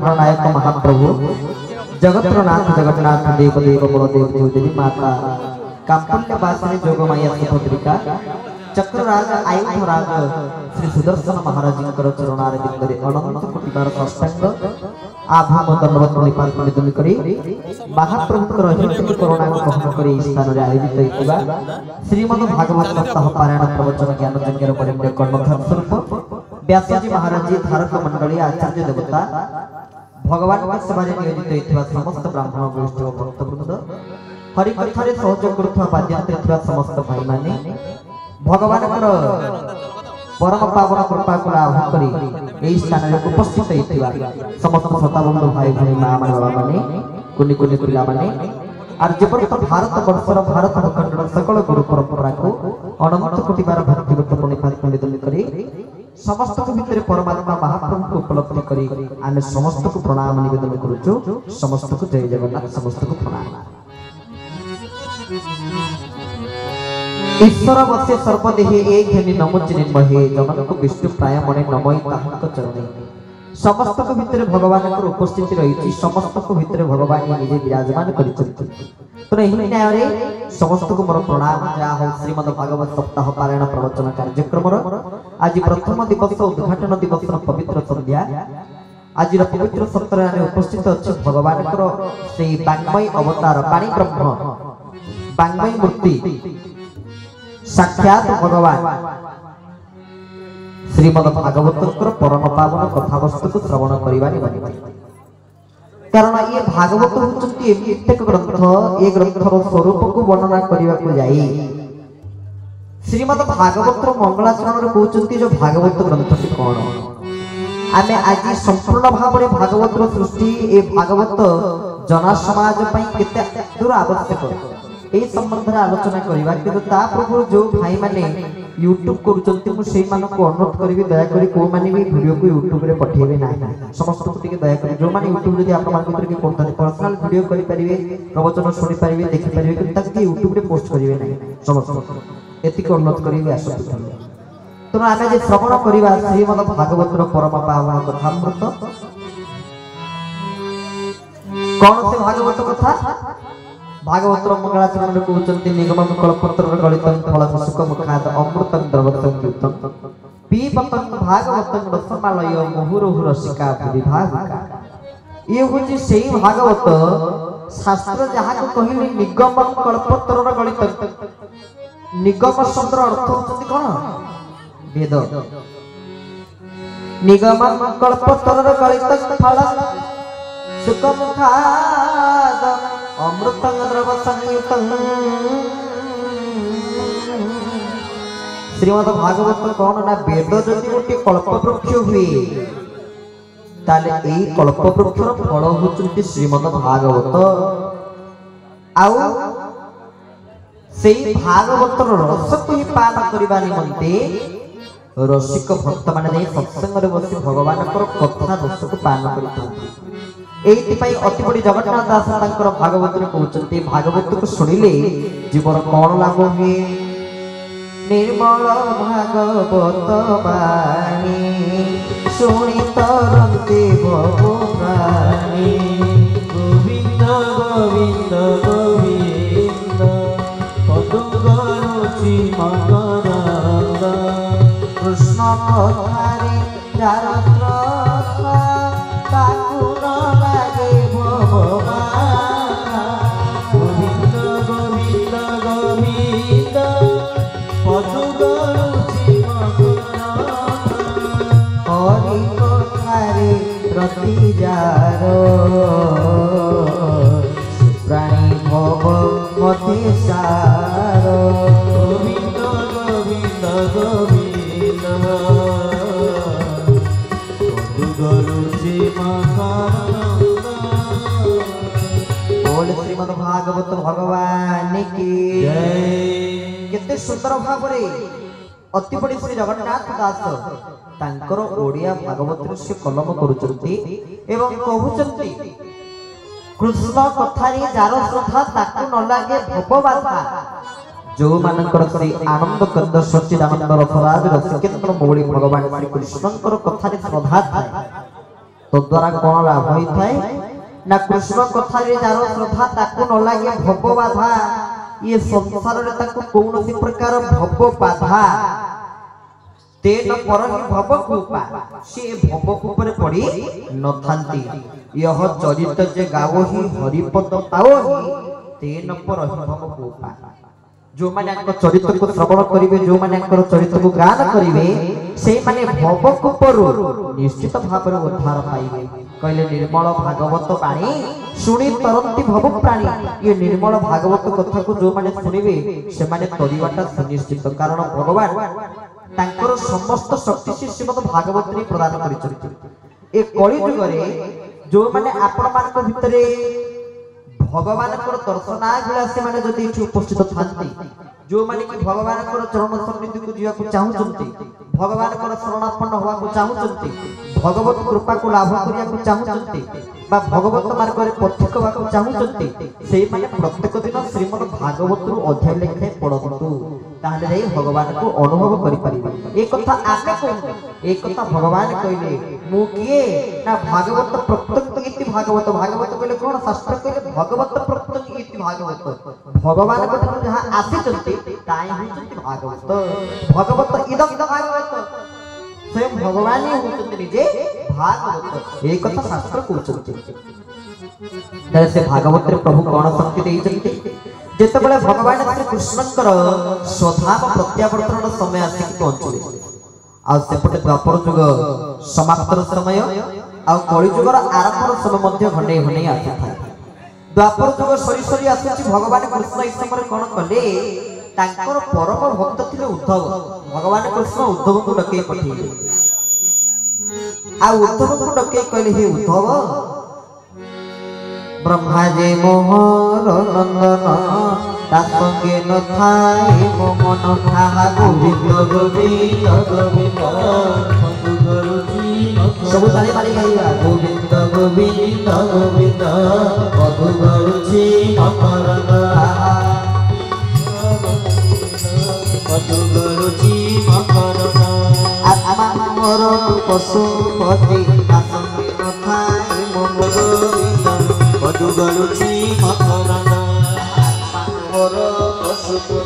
ब्रह्मांड नायक महाप्रभु जगत्र नाथ जगन्नाथ देव देव बलदेव देव देवी माता कांपल्य वासिनी जोगमाया सुभद्रिका चक्रराज आयुध राज श्री सुदर्शन महाराज चरणार बिंदरे अनंत कोटि बार साष्टांग आभा दंडवत निपात निधन करी महाप्रभु रहित करुणा ग्रहण करी स्थान रे आयोजित होइबा श्रीमद् भागवत सप्ताह पारायण प्रवचन ज्ञान यज्ञर परिमय कर्णधार स्वरूप व्यासजी महाराज जी धारक मंडली आचार्य देवता भगवान के सेवा रे नियोजित होइथिबा समस्त ब्राह्मण गोष्ठी और भक्तवृंद हरि कथा रे सहयोग करथवा बाद्यंत्र थिबा समस्त भाई माने भगवान परम पावन कृपा को लाभ करी एई स्थान रे उपस्थित होइथिबा समस्त श्रोताबंधु भाई भाई मां माने बाबा माने कुनी कुनी पिला माने आर जेपर्यंत भारत वर्षर भारत भूखंडर सकल गुरु परंपरा को अनंत कोटि बार भक्तिगत पुण्यपात निधन करी समस्त को भितर परमात्मा महाप्रभु को उपलब्धि करी आमे समस्त को प्रणाम निवेदन करूछु समस्त को जय जगन्नाथ समस्त को प्रणाम। ईश्वर वसे सर्वदेहे एक हेनि नमोचिनि महे जगत को विष्णु प्राय मने नमय ताहक चरणे समस्त को भितर भगवान को उपस्थिति रही समस्त को भितर भगवान निजे विराजमान करिछथि तो एही न्याय रे समस्त को मोर प्रणाम जा हो श्रीमद् भागवत सप्ताह पारायण प्रवचन कार्यक्रम आज प्रथम दिवस उद्घाटन दिवस पवित्र संध्या आज पवित्र सत्र रे उपस्थित अछि भगवान को श्री वाङ्मय अवतार पाणी ब्रह्म वाङ्मय मूर्ति साक्षात भगवान श्रीमद् भागवत परम पावन कथा वस्तु को श्रवण करबा निमंत्रण कारण ये भागवत होचंती एतेक ग्रंथ ए ग्रंथर स्वरूप को वर्णना करबा को जाई श्रीमद् भागवत मंगलाचरण रे कहउचंती जो भागवत ग्रंथ टी कोन आमे आज संपूर्ण भाव रे भागवत सृष्टि ए भागवत जना समाज पई केते दूर आवश्यक ए संबंध रे आलोचना करबा किंतु ता प्रभु जो भाई माने YouTube करूचंती मु सेई मान को अनुरोध करबी दया करी को माने भी वीडियो को YouTube रे पठेबे नाही समस्त को टिके दया करी जो माने YouTube रे आपण मान भीतर के कोन पर्सनल वीडियो करि परिबे प्रवचन सुनि परिबे देखि परिबे कि तक के YouTube रे पोस्ट करिवे नाही समस्त एति को अनुरोध करिवे आसत तो आमे जे श्रवण करिवा श्रीमद् भागवत रो परम पावन कथामृत कोन से भागवत कथा भागवत मंगलाचरण रे कहउचंती निगम कल्पत्र गलित फल सुख मुखाद अमृतं द्रवतं युक्तं पीपतं भागवतं रसमालय मुहुरुहु रसिका विभाविका ये होची सेही भागवत शास्त्र जहा को कहिली निगम कल्पत्र गलित निगम शब्द अर्थ होचंती कोन वेद निगम कल्पत्र गलित फल सुख मुखाद अमृतं द्रव संयुतं श्रीमद् भागवत कौन ना वेद जदि गोटे कल्पवृक्ष हुए ताले एई कल्पवृक्षर फल होचुंती श्रीमद् भागवत आउ सेई भागवतर रस को ही पान करबा निमंते रसिक भक्त माने सत्संग रे बसी भगवान कथा रस को पान करिथांती एति पई अति बड़ी जगन्नाथ दास तांकर भागवत रे कहउचंती भागवत को सुनिले जीवन कोन लाभ हुए निर्मल भागवत बाणी सुनि तरंते भवप्राणी गोविंद गोविंद गोविंद पदुगरुचि मकरंद कृष्ण कथारे जारत्र ताकु न लागे भगवान गोविंद गोविंद गोविंद पदुगरुचि मकरंद हरि कथारे प्रति जारो प्राणी भव मते सारो गोविंद गोविंद गोविंद पदुगरुचि मकरंद। बोल श्रीमद् भागवत भगवान की जय। केते सुंदर भाव रे अति बड़ी श्री जगन्नाथ दास तांकर ओडिया भागवत से कलम करूचंती एवं कहउचंती कृष्ण कथारी जार श्रद्धा ताकु न लागे भवबाधा जो मानकर श्री आनंद कंद सच्चिदानंद रसराज रसिकेन्द्र मौली भगवान श्री कृष्णकर कथारे श्रद्धा थाए तो द्वारा कौन लाभ होता है ना कृष्ण कथा रे जारो श्रद्धा ताकू न लागे भव बाधा ये संसार रे ताकू कौन सी प्रकार भव बाधा तेन पर ही भव कूपा से भव कूपर पड़ी न थांती यह चरित्र जे गावो ही हरिपद पाओ ही तेन पर ही भव कूपा जो माने चरित्र को श्रवण करिवे जो माने चरित्र को गान करिवे से माने भव कूपरु निश्चित भाव रे उद्धार पाइबे कहले निर्मल भागवत पाणी सुनी तरंती भव प्राणी ये निर्मल भागवत कथा को जो माने सुनिबे से माने तरिवाटा सुनिश्चित कारण भगवान तांकर समस्त शक्ति से श्रीमद् भागवत रे प्रदान करिसथि ए कली जुग रे जो माने आपण मान भितरे भगवान को दर्शनाभिलाषी माने जदि उपस्थित थांती जो माने कि भगवान को चरण सन्निधि को जिया को चाहउचंती भगवान को शरणापन्न होवा को चाहउचंती भगवत कृपा को लाभ करिया को चाहउचंती बा भगवत मार्ग रे पथिक होवा को चाहउचंती सेही माने प्रत्येक दिन श्रीमद् भागवत रु अध्याय लेखे पढंतु ताहले रे भगवान को अनुभव करि परिबे एक कथा आके कहू एक कथा भगवान कइले मु किए ना भागवत प्रत्यक्ष इति भागवत भागवत कइले कोन शास्त्र कइले भगवत प्रत्यक्ष इति भागवत भगवान को जहां आसी चलते ताई होचंती भागवत भगवत इदम भागवत स्वयं भगवान ही होचंती निजे भागवत एक कथा शास्त्र कहउचंती से भागवत रे प्रभु कोन शक्ति देइचंती जेतेबेले भगवान श्री कृष्णकर स्वधाम प्रत्यावर्तन समय आसी पहुंचले आ सेपटे द्वापर युग समाप्तर समय आ कली युगर आरंभर समय मध्य घंटे घंटे आसी था द्वापर युग सरी सरी आसी भगवान कृष्ण इस समय कोन कले तांकर परम भक्त थिले उद्धव भगवान कृष्ण उद्धव को डके पठेले आ उद्धव को डके कहले हे उद्धव ब्रह्मा जे मोहर नंदन तासंगे न थाई मो मन खाहा गोविंद गोविंद गोविंद सब ताली मारी गाइबा गोविंद गोविंद गोविंद मधुगरुचि मकरन मधुगरुचि मकरन आत्मा मोर पशुपति तासंगे न थाई मो गोविंद मधुगरुचि मकरन मोर पशुपति